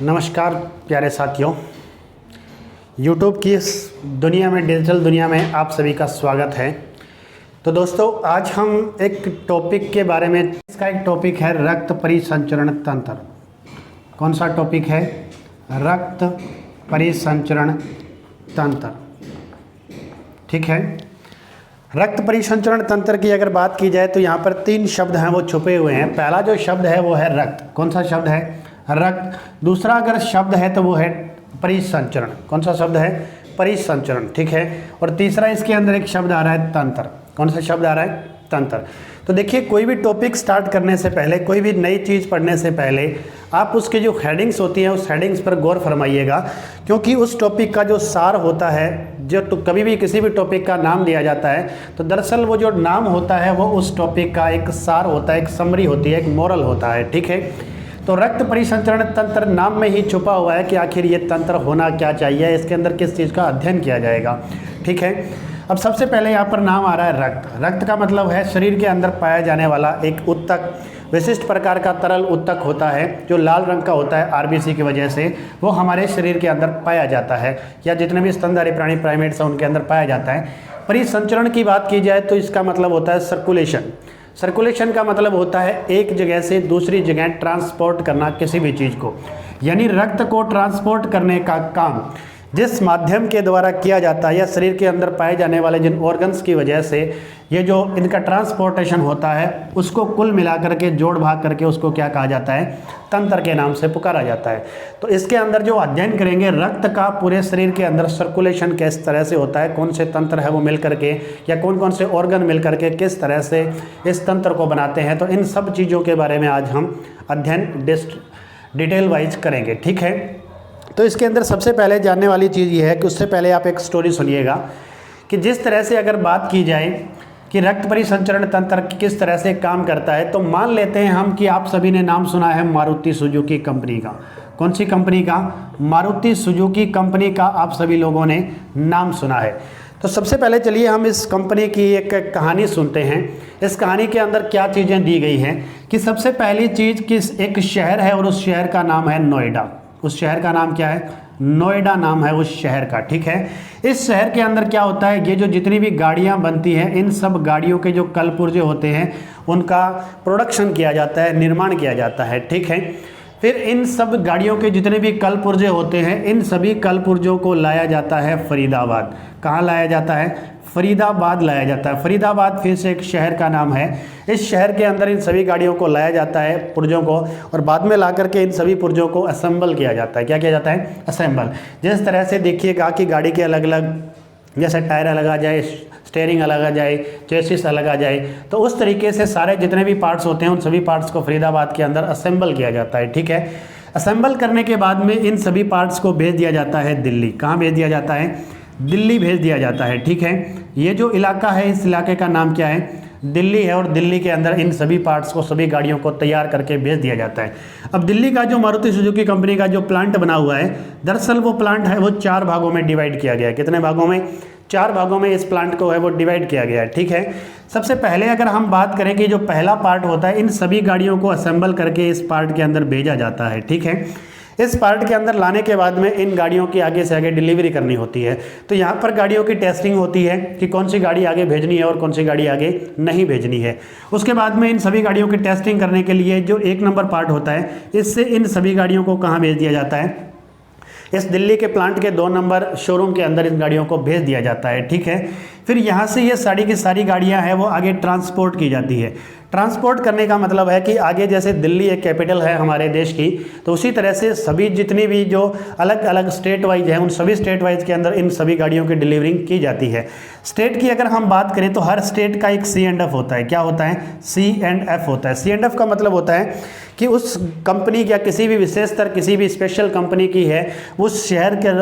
नमस्कार प्यारे साथियों, YouTube की इस दुनिया में, डिजिटल दुनिया में आप सभी का स्वागत है। तो दोस्तों, आज हम एक टॉपिक के बारे में, इसका एक टॉपिक है रक्त परिसंचरण तंत्र। कौन सा टॉपिक है? रक्त परिसंचरण तंत्र। ठीक है। रक्त परिसंचरण तंत्र की अगर बात की जाए तो यहाँ पर 3 शब्द हैं, वो छुपे हुए हैं। पहला जो शब्द है वो है रक्त। कौन सा शब्द है? रक्त। दूसरा अगर शब्द है तो वो है परिसंचरण। कौन सा शब्द है? परिसंचरण। ठीक है। और तीसरा इसके अंदर एक शब्द आ रहा है तंत्र। कौन सा शब्द आ रहा है? तंत्र। तो देखिए, कोई भी टॉपिक स्टार्ट करने से पहले, कोई भी नई चीज़ पढ़ने से पहले आप उसके जो हेडिंग्स होती हैं उस हेडिंग्स पर गौर फरमाइएगा, क्योंकि उस टॉपिक का जो सार होता है, जो तो कभी भी किसी भी टॉपिक का नाम दिया जाता है तो दरअसल वो जो नाम होता है वो उस टॉपिक का एक सार होता है, एक समरी होती है, एक मोरल होता है। ठीक है। तो रक्त परिसंचरण तंत्र नाम में ही छुपा हुआ है कि आखिर ये तंत्र होना क्या चाहिए, इसके अंदर किस चीज़ का अध्ययन किया जाएगा। ठीक है। अब सबसे पहले यहाँ पर नाम आ रहा है रक्त। रक्त का मतलब है शरीर के अंदर पाया जाने वाला एक उत्तक, विशिष्ट प्रकार का तरल उत्तक होता है जो लाल रंग का होता है आरबीसी की वजह से। वो हमारे शरीर के अंदर पाया जाता है, या जितने भी स्तनधारी प्राणी प्राइमेट्स हैं उनके अंदर पाया जाता है। परिसंचरण की बात की जाए तो इसका मतलब होता है सर्कुलेशन। सर्कुलेशन का मतलब होता है एक जगह से दूसरी जगह ट्रांसपोर्ट करना किसी भी चीज़ को, यानी रक्त को ट्रांसपोर्ट करने का काम जिस माध्यम के द्वारा किया जाता है, या शरीर के अंदर पाए जाने वाले जिन ऑर्गन्स की वजह से ये जो इनका ट्रांसपोर्टेशन होता है, उसको कुल मिलाकर के जोड़ भाग करके उसको क्या कहा जाता है? तंत्र के नाम से पुकारा जाता है। तो इसके अंदर जो अध्ययन करेंगे रक्त का पूरे शरीर के अंदर सर्कुलेशन किस तरह से होता है, कौन से तंत्र है वो मिल करके, या कौन कौन से ऑर्गन मिल करके किस तरह से इस तंत्र को बनाते हैं, तो इन सब चीज़ों के बारे में आज हम अध्ययन डिटेल वाइज करेंगे। ठीक है। तो इसके अंदर सबसे पहले जानने वाली चीज़ ये है कि उससे पहले आप एक स्टोरी सुनिएगा कि जिस तरह से अगर बात की जाए कि रक्त परिसंचरण तंत्र किस तरह से काम करता है, तो मान लेते हैं हम कि आप सभी ने नाम सुना है मारुति सुजुकी कंपनी का। कौन सी कंपनी का? मारुति सुजुकी कंपनी का आप सभी लोगों ने नाम सुना है। तो सबसे पहले चलिए हम इस कंपनी की एक कहानी सुनते हैं। इस कहानी के अंदर क्या चीज़ें दी गई हैं कि सबसे पहली चीज़ कि एक शहर है और उस शहर का नाम है नोएडा। उस शहर का नाम क्या है? नोएडा नाम है उस शहर का। ठीक है। इस शहर के अंदर क्या होता है, ये जो जितनी भी गाड़ियां बनती हैं, इन सब गाड़ियों के जो कल पुर्जे होते हैं उनका प्रोडक्शन किया जाता है, निर्माण किया जाता है। ठीक है। फिर इन सब गाड़ियों के जितने भी कल पुर्जे होते हैं, इन सभी कल पुर्जों को लाया जाता है फरीदाबाद। कहाँ लाया जाता है? फरीदाबाद लाया जाता है। फरीदाबाद फिर से एक शहर का नाम है। इस शहर के अंदर इन सभी गाड़ियों को लाया जाता है, पुर्जों को, और बाद में ला करके इन सभी पुर्जों को असेंबल किया जाता है। क्या किया जाता है? असेंबल। जिस तरह से देखिएगा कि गाड़ी के अलग अलग, जैसे टायर अलग आ जाए, स्टेयरिंग अलग आ जाए, चेसिस अलग आ जाए, तो उस तरीके से सारे जितने भी पार्ट्स होते हैं उन सभी पार्ट्स को फरीदाबाद के अंदर असेंबल किया जाता है। ठीक है। असेंबल करने के बाद में इन सभी पार्ट्स को भेज दिया जाता है दिल्ली। कहाँ भेज दिया जाता है? दिल्ली भेज दिया जाता है। ठीक है। ये जो इलाका है, इस इलाके का नाम क्या है? दिल्ली है। और दिल्ली के अंदर इन सभी पार्ट्स को, सभी गाड़ियों को तैयार करके भेज दिया जाता है। अब दिल्ली का जो मारुति सुजुकी कंपनी का जो प्लांट बना हुआ है, दरअसल वो प्लांट है वो 4 भागों में डिवाइड किया गया है। कितने भागों में? 4 भागों में इस प्लांट को है वो डिवाइड किया गया है। ठीक है। सबसे पहले अगर हम बात करें कि जो पहला पार्ट होता है, इन सभी गाड़ियों को असेंबल करके इस पार्ट के अंदर भेजा जाता है। ठीक है। इस पार्ट के अंदर लाने के बाद में इन गाड़ियों की आगे से आगे डिलीवरी करनी होती है। तो यहाँ पर गाड़ियों की टेस्टिंग होती है कि कौन सी गाड़ी आगे भेजनी है और कौन सी गाड़ी आगे नहीं भेजनी है। उसके बाद में इन सभी गाड़ियों की टेस्टिंग करने के लिए जो 1 नंबर पार्ट होता है, इससे इन सभी गाड़ियों को कहाँ भेज दिया जाता है? इस दिल्ली के प्लांट के 2 नंबर शोरूम के अंदर इन गाड़ियों को भेज दिया जाता है। ठीक है। फिर यहाँ से ये सारी की सारी गाड़ियाँ हैं वो आगे ट्रांसपोर्ट की जाती है। ट्रांसपोर्ट करने का मतलब है कि आगे जैसे दिल्ली एक कैपिटल है हमारे देश की, तो उसी तरह से सभी जितनी भी जो अलग अलग स्टेट वाइज है, उन सभी स्टेट वाइज के अंदर इन सभी गाड़ियों की डिलीवरिंग की जाती है। स्टेट की अगर हम बात करें तो हर स्टेट का एक C&F होता है। क्या होता है? C&F होता है। C&F का मतलब होता है कि उस कंपनी या किसी भी विशेषतर किसी भी स्पेशल कंपनी की है, उस शहर के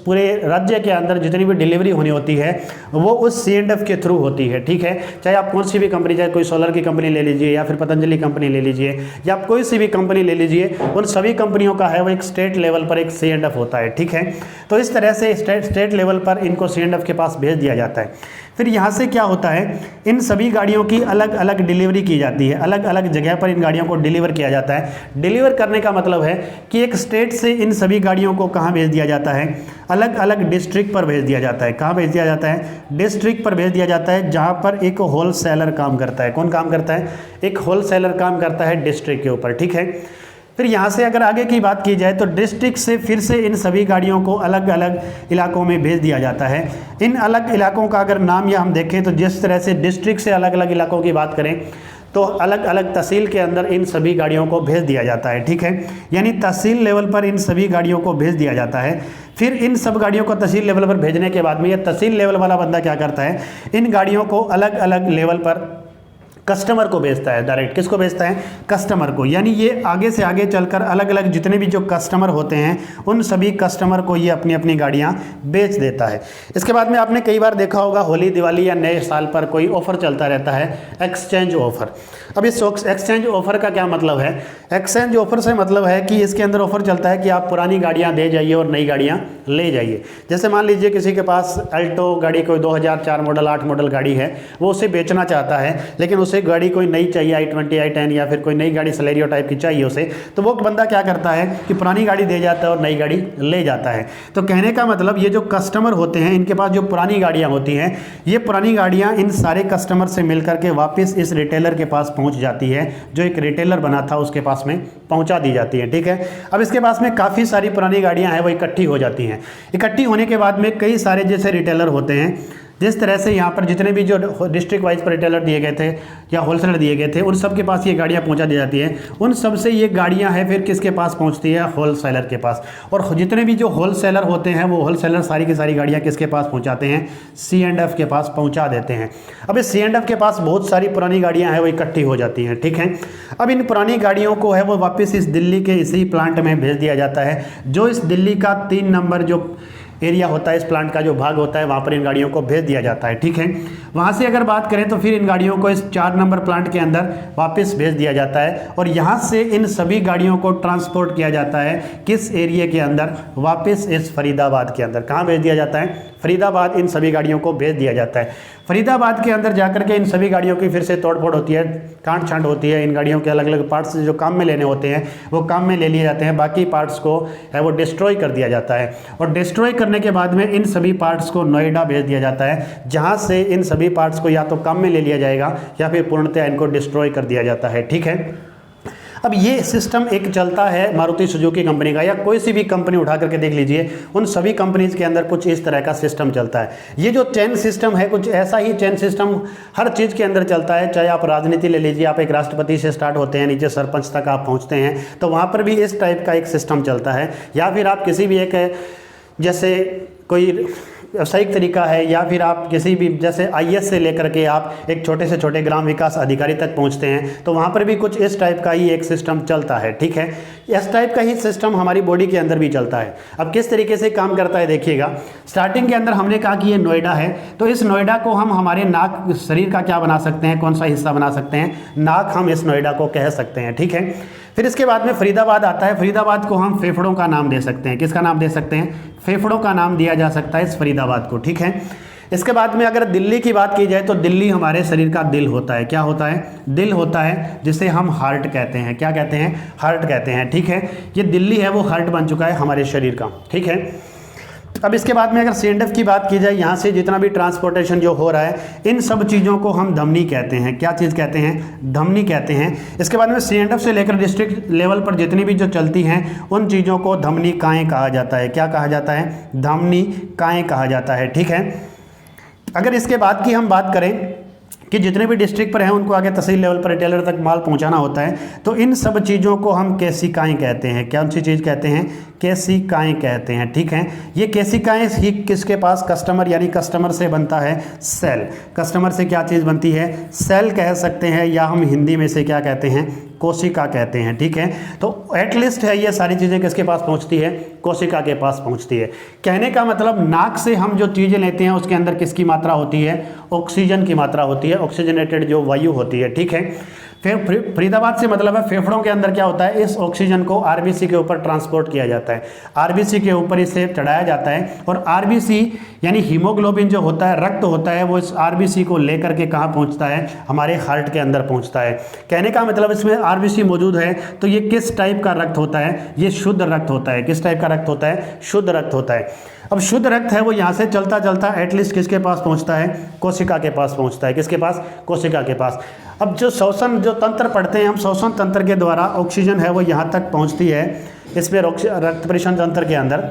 पूरे राज्य के अंदर जितनी भी डिलीवरी होनी होती है वो उस C&F के थ्रू होती है। ठीक है। चाहे आप कौन सी भी कंपनी, चाहे कोई सोलर की कंपनी ले लीजिए, या फिर पतंजलि कंपनी ले लीजिए, या आप कोई सी भी कंपनी ले लीजिए, उन सभी कंपनियों का है वो एक स्टेट लेवल पर एक C&F होता है। ठीक है। तो इस तरह से स्टेट लेवल पर इनको C&F के पास भेज दिया जाता है। फिर यहाँ से क्या होता है, इन सभी गाड़ियों की अलग अलग डिलीवरी की जाती है, अलग अलग जगह पर इन गाड़ियों को डिलीवर किया जाता है। डिलीवर करने का मतलब है कि एक स्टेट से इन सभी गाड़ियों को कहाँ भेज दिया जाता है, अलग अलग डिस्ट्रिक्ट पर भेज दिया जाता है। कहाँ भेज दिया जाता है, डिस्ट्रिक्ट पर भेज दिया जाता है, जहाँ पर एक होलसेलर काम करता है। कौन काम करता है, एक होलसेलर काम करता है डिस्ट्रिक्ट के ऊपर, ठीक है। फिर यहाँ से अगर आगे की बात की जाए तो डिस्ट्रिक्ट से फिर से इन सभी गाड़ियों को अलग अलग इलाकों में भेज दिया जाता है। इन अलग इलाकों का अगर नाम या हम देखें तो जिस तरह से डिस्ट्रिक्ट से अलग अलग इलाकों की बात करें तो अलग अलग तहसील के अंदर इन सभी गाड़ियों को भेज दिया जाता है, ठीक है। यानी तहसील लेवल पर इन सभी गाड़ियों को भेज दिया जाता है। फिर इन सब गाड़ियों को तहसील लेवल पर भेजने के बाद में ये तहसील लेवल वाला बंदा क्या करता है, इन गाड़ियों को अलग अलग लेवल पर कस्टमर को बेचता है। डायरेक्ट किसको बेचता है, कस्टमर को। यानी ये आगे से आगे चलकर अलग अलग जितने भी जो कस्टमर होते हैं उन सभी कस्टमर को ये अपनी अपनी गाड़ियां बेच देता है। इसके बाद में आपने कई बार देखा होगा होली, दिवाली या नए साल पर कोई ऑफर चलता रहता है, एक्सचेंज ऑफर। अब इस एक्सचेंज ऑफर का क्या मतलब है, एक्सचेंज ऑफर से मतलब है कि इसके अंदर ऑफर चलता है कि आप पुरानी गाड़ियाँ दे जाइए और नई गाड़ियाँ ले जाइए। जैसे मान लीजिए किसी के पास अल्टो गाड़ी कोई 2004 मॉडल 8 मॉडल गाड़ी है, वो उसे बेचना चाहता है, लेकिन उसे गाड़ी कोई नई चाहिए, i20 i10 या फिर कोई नई गाड़ी सलेरियो टाइप की चाहिए उसे, तो वो बंदा क्या करता है कि पुरानी गाड़ी दे जाता है और नई गाड़ी ले जाता है। तो कहने का मतलब ये जो कस्टमर होते हैं इनके पास जो पुरानी गाड़ियाँ होती हैं, ये पुरानी गाड़ियाँ इन सारे कस्टमर से मिलकर के वापस इस रिटेलर के पास पहुँच जाती है, जो एक रिटेलर बना था उसके पास में पहुँचा दी जाती है, ठीक है। अब इसके पास में काफ़ी सारी पुरानी गाड़ियाँ हैं वो इकट्ठी हो जाती हैं। इकट्ठी होने के बाद में कई सारे जैसे रिटेलर होते हैं, जिस तरह से यहाँ पर जितने भी जो डिस्ट्रिक्ट वाइज पर रिटेलर दिए गए थे या होलसेलर दिए गए थे उन सब के पास ये गाड़ियाँ पहुँचा दी जाती है। उन सब से ये गाड़ियाँ हैं फिर किसके पास पहुँचती है, होलसेलर के पास। और जितने भी जो होलसेलर होते हैं वो होलसेलर सारी की सारी गाड़ियाँ किसके पास पहुँचाते हैं, C&F के पास पहुँचा देते हैं। अब इस C&F के पास बहुत सारी पुरानी गाड़ियाँ हैं वो इकट्ठी हो जाती हैं, ठीक है। अब इन पुरानी गाड़ियों को है वो वापस इस दिल्ली के इसी प्लांट में भेज दिया जाता है, जो इस दिल्ली का 3 नंबर जो एरिया होता है, इस प्लांट का जो भाग होता है, वहाँ पर इन गाड़ियों को भेज दिया जाता है, ठीक है। वहाँ से अगर बात करें तो फिर इन गाड़ियों को इस 4 नंबर प्लांट के अंदर वापस भेज दिया जाता है और यहाँ से इन सभी गाड़ियों को ट्रांसपोर्ट किया जाता है किस एरिया के अंदर, वापस इस फरीदाबाद के अंदर। कहाँ भेज दिया जाता है, फरीदाबाद इन सभी गाड़ियों को भेज दिया जाता है। फरीदाबाद के अंदर जाकर के इन सभी गाड़ियों की फिर से तोड़फोड़ होती है, काट छांट होती है। इन गाड़ियों के अलग अलग पार्ट्स जो काम में लेने होते हैं वो काम में ले लिए जाते हैं, बाकी पार्ट्स को है वो डिस्ट्रॉय कर दिया जाता है। और डिस्ट्रॉय करने के बाद में इन सभी पार्ट्स को नोएडा भेज दिया जाता है, जहाँ से इन सभी पार्ट्स को या तो काम में ले लिया जाएगा या फिर पूर्णतः इनको डिस्ट्रॉय कर दिया जाता है, ठीक है। अब ये सिस्टम एक चलता है मारुति सुजुकी कंपनी का, या कोई सी भी कंपनी उठा करके देख लीजिए, उन सभी कंपनीज के अंदर कुछ इस तरह का सिस्टम चलता है। ये जो चेन सिस्टम है, कुछ ऐसा ही चेन सिस्टम हर चीज़ के अंदर चलता है। चाहे आप राजनीति ले लीजिए, आप एक राष्ट्रपति से स्टार्ट होते हैं, नीचे सरपंच तक आप पहुँचते हैं, तो वहाँ पर भी इस टाइप का एक सिस्टम चलता है। या फिर आप किसी भी एक जैसे कोई व्यावसायिक तरीका है, या फिर आप किसी भी जैसे IAS से लेकर के आप एक छोटे से छोटे ग्राम विकास अधिकारी तक पहुंचते हैं, तो वहाँ पर भी कुछ इस टाइप का ही एक सिस्टम चलता है, ठीक है। इस टाइप का ही सिस्टम हमारी बॉडी के अंदर भी चलता है। अब किस तरीके से काम करता है देखिएगा। स्टार्टिंग के अंदर हमने कहा कि ये नोएडा है, तो इस नोएडा को हम हमारे नाक शरीर का क्या बना सकते हैं, कौन सा हिस्सा बना सकते हैं, नाक हम इस नोएडा को कह सकते हैं, ठीक है। फिर इसके बाद में फरीदाबाद आता है। फरीदाबाद को हम फेफड़ों का नाम दे सकते हैं। किसका नाम दे सकते हैं, फेफड़ों का नाम दिया जा सकता है इस फरीदाबाद को, ठीक है। इसके बाद में अगर दिल्ली की बात की जाए तो दिल्ली हमारे शरीर का दिल होता है। क्या होता है, दिल होता है, जिसे हम हार्ट कहते हैं। क्या कहते हैं, हार्ट कहते हैं, ठीक है। ये दिल्ली है वो हार्ट बन चुका है हमारे शरीर का, ठीक है। अब इसके बाद में अगर C&F की बात की जाए, यहाँ से जितना भी ट्रांसपोर्टेशन जो हो रहा है, इन सब चीज़ों को हम धमनी कहते हैं। क्या चीज़ कहते हैं, धमनी कहते हैं। इसके बाद में C&F से लेकर डिस्ट्रिक्ट लेवल पर जितनी भी जो चलती हैं उन चीज़ों को धमनी काएँ कहा जाता है। क्या कहा जाता है, धमनी काएँ कहा जाता है, ठीक है। अगर इसके बाद की हम बात करें कि जितने भी डिस्ट्रिक्ट पर हैं उनको आगे तहसील लेवल पर रिटेलर तक माल पहुंचाना होता है, तो इन सब चीज़ों को हम केसिकाएँ कहते हैं। कौन सी चीज़ कहते हैं, केसिकाएँ कहते हैं, ठीक है। ये केसिकाएँ ही किसके पास, कस्टमर, यानी कस्टमर से बनता है सेल। कस्टमर से क्या चीज़ बनती है, सेल कह सकते हैं, या हम हिंदी में से क्या कहते हैं, कोशिका कहते हैं, ठीक है। तो एटलीस्ट है ये सारी चीज़ें किसके पास पहुंचती है, कोशिका के पास पहुंचती है। कहने का मतलब नाक से हम जो चीज़ें लेते हैं उसके अंदर किसकी मात्रा होती है, ऑक्सीजन की मात्रा होती है, ऑक्सीजनेटेड जो वायु होती है, ठीक है। फरीदाबाद से मतलब है फेफड़ों के अंदर क्या होता है, इस ऑक्सीजन को आरबीसी के ऊपर ट्रांसपोर्ट किया जाता है, आरबीसी के ऊपर इसे चढ़ाया जाता है और आरबीसी यानी हीमोग्लोबिन जो होता है, रक्त होता है, वो इस आरबीसी को लेकर के कहाँ पहुँचता है, हमारे हार्ट के अंदर पहुँचता है। कहने का मतलब इसमें आरबीसी मौजूद है तो ये किस टाइप का रक्त होता है, ये शुद्ध रक्त होता है। किस टाइप का रक्त होता है, शुद्ध रक्त होता है। अब शुद्ध रक्त है वो यहाँ से चलता चलता एटलीस्ट किसके पास पहुँचता है, कोशिका के पास पहुँचता है। किसके पास, कोशिका के पास। अब जो श्वसन जो तंत्र पढ़ते हैं हम, श्वसन तंत्र के द्वारा ऑक्सीजन है वो यहाँ तक पहुँचती है, इसमें रक्त परिवहन तंत्र के अंदर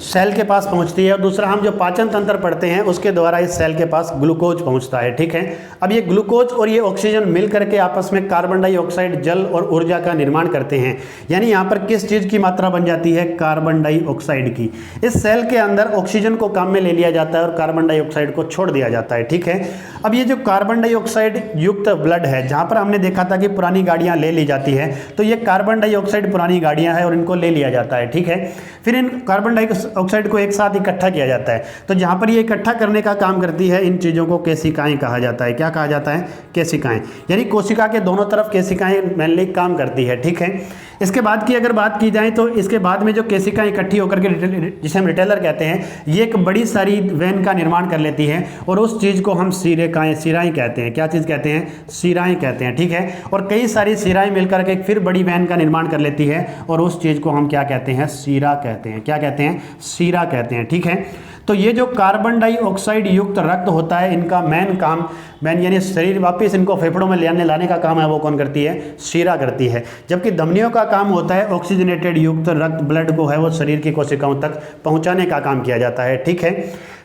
सेल के पास पहुंचती है। और दूसरा हम जो पाचन तंत्र पढ़ते हैं उसके द्वारा इस सेल के पास ग्लूकोज पहुंचता है। ठीक है, अब ये ग्लूकोज और ये ऑक्सीजन मिल करके आपस में कार्बन डाइऑक्साइड, जल और ऊर्जा का निर्माण करते हैं। यानी यहाँ पर किस चीज़ की मात्रा बन जाती है, कार्बन डाइऑक्साइड की। इस सेल के अंदर ऑक्सीजन को काम में ले लिया जाता है और कार्बन डाइऑक्साइड को छोड़ दिया जाता है। ठीक है, अब ये जो कार्बन डाइऑक्साइड युक्त ब्लड है, जहाँ पर हमने देखा था कि पुरानी गाड़ियाँ ले ली जाती है, तो ये कार्बन डाइऑक्साइड पुरानी गाड़ियाँ हैं और इनको ले लिया जाता है। ठीक है, फिर इन कार्बन डाइऑक्साइड को एक साथ इकट्ठा किया जाता है। तो जहाँ पर ये इकट्ठा करने का काम करती है, इन चीज़ों को केशिकाएं कहा जाता है। क्या कहा जाता है, केशिकाएं। यानी कोशिका के दोनों तरफ केशिकाएं मेनली काम करती है। ठीक है, इसके बाद की अगर बात की जाए तो इसके बाद में जो केशिकाएं इकट्ठी होकर के जिसे हम रिटेलर कहते हैं, ये एक बड़ी सारी वेन का निर्माण कर लेती है और उस चीज़ को हम सिराएं कहते हैं। क्या चीज़ कहते हैं, सिराएं कहते हैं। ठीक है, और कई सारी सिराएं मिलकर के फिर बड़ी वेन का निर्माण कर लेती है और उस चीज़ को हम क्या कहते हैं, सीरा कहते हैं। क्या कहते हैं, सीरा कहते हैं। ठीक है, तो ये जो कार्बन डाइऑक्साइड युक्त रक्त होता है, इनका मेन यानी शरीर वापस इनको फेफड़ों में लाने का काम है वो कौन करती है, शीरा करती है। जबकि धमनियों का काम होता है ऑक्सीजनेटेड युक्त रक्त ब्लड को है वो शरीर की कोशिकाओं तक पहुंचाने का काम किया जाता है। ठीक है,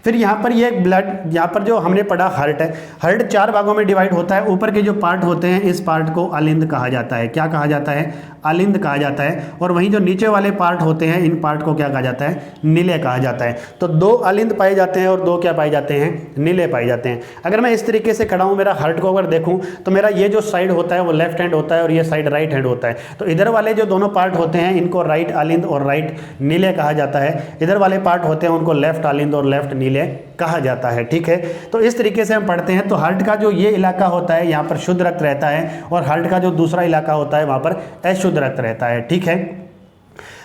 फिर यहाँ पर ये ब्लड, यहाँ पर जो हमने पढ़ा हार्ट है, हार्ट 4 भागों में डिवाइड होता है। ऊपर के जो पार्ट होते हैं इस पार्ट को अलिंद कहा जाता है। क्या कहा जाता है, अलिंद कहा जाता है। और वहीं जो नीचे वाले पार्ट होते हैं इन पार्ट को क्या कहा जाता है, नीले कहा जाता है। तो 2 अलिंद पाए जाते हैं और 2 क्या पाए जाते हैं, नीले पाए जाते हैं। अगर मैं इस तरीके से खड़ा हूँ, मेरा हार्ट को अगर देखूँ तो मेरा ये जो साइड होता है वो लेफ्ट हैंड होता है और ये साइड राइट हैंड होता है। तो इधर वाले जो दोनों पार्ट होते हैं इनको राइट अलिंद और राइट नीले कहा जाता है। इधर वाले पार्ट होते हैं उनको लेफ्ट अलिंद और लेफ्ट नीले कहा जाता है। ठीक है, तो इस तरीके से हम पढ़ते हैं। तो हार्ट का जो ये इलाका होता है यहाँ पर शुद्ध रक्त रहता है और हार्ट का जो दूसरा इलाका होता है वहाँ पर अशुद्ध रक्त रहता है। ठीक है,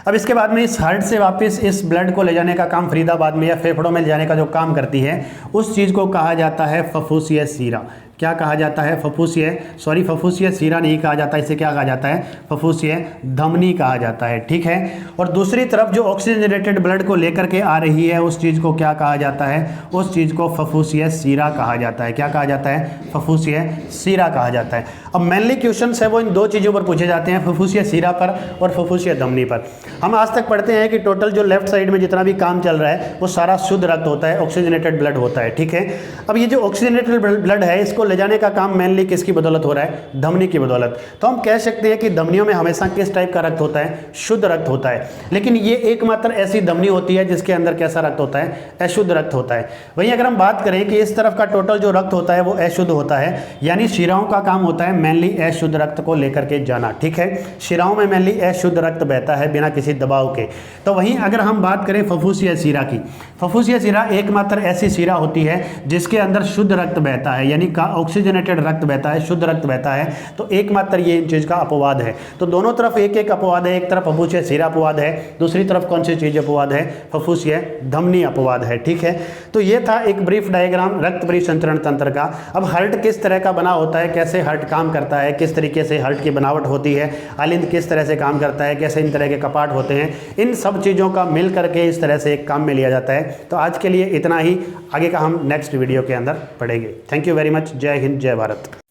अब इसके बाद में इस हार्ट से वापस इस ब्लड को ले जाने का काम फरीदाबाद में या फेफड़ों में ले जाने का जो काम करती है उस चीज़ को कहा जाता है फफूसीय सीरा। क्या कहा जाता है, फफूसीय सीरा नहीं कहा जाता, इसे क्या कहा जाता है, फफूसीय धमनी कहा जाता है। ठीक है, और दूसरी तरफ जो ऑक्सीजनेटेड ब्लड को लेकर के आ रही है उस चीज़ को क्या कहा जाता है, उस चीज़ को फफूसीय सीरा कहा जाता है। क्या कहा जाता है, फफूसीय सीरा कहा जाता है। अब मेनली क्वेश्चन है वो इन 2 चीज़ों पर पूछे जाते हैं, फफूसीय सीरा पर और फफूसीय धमनी पर। हम आज तक पढ़ते हैं कि टोटल जो लेफ्ट साइड में जितना भी काम चल रहा है वो सारा शुद्ध रक्त होता है, ऑक्सीजनेटेड ब्लड होता है। ठीक है, अब ये जो ऑक्सीजनेटेड ब्लड है इसको ले जाने का काम मेनली किसकी बदौलत हो रहा है, धमनी की बदौलत। तो हम कह सकते हैं कि धमनियों में हमेशा किस टाइप का रक्त होता है, शुद्ध रक्त होता है। लेकिन ये एकमात्र ऐसी धमनी होती है जिसके अंदर कैसा रक्त होता है, अशुद्ध रक्त होता है। वहीं अगर हम बात करें कि इस तरफ का टोटल जो रक्त होता है वो अशुद्ध होता है, यानी शिराओं का काम होता है मेनली अशुद्ध रक्त को लेकर के जाना। ठीक है, शिराओं में मेनली अशुद्ध रक्त बहता है बिना किसी दबाव के। तो वहीं अगर हम बात करें फफूसीय सीरा की, फफूसीय सीरा एकमात्र ऐसी सीरा होती है जिसके अंदर शुद्ध रक्त बहता है, यानी ऑक्सीजनेटेड रक्त बहता है, शुद्ध रक्त बहता है। तो एकमात्र ये इन चीज़ का अपवाद है। तो दोनों तरफ एक एक अपवाद है, एक तरफ फफूसीय सीरा अपवाद है, दूसरी तरफ कौन सी चीज़ अपवाद है, फफूसीय धमनी अपवाद है। ठीक है, तो ये था एक ब्रीफ डायग्राम रक्त परिसंचरण तंत्र का। अब हार्ट किस तरह का बना होता है, कैसे हार्ट काम करता है, किस तरीके से हार्ट की बनावट होती है, अलिंद किस तरह से काम करता है, कैसे इन तरह के कपाट होते हैं, इन सब चीज़ों का मिल करके इस तरह से एक काम में लिया जाता है। तो आज के लिए इतना ही, आगे का हम नेक्स्ट वीडियो के अंदर पढ़ेंगे। Thank you very much. जय हिंद, जय भारत।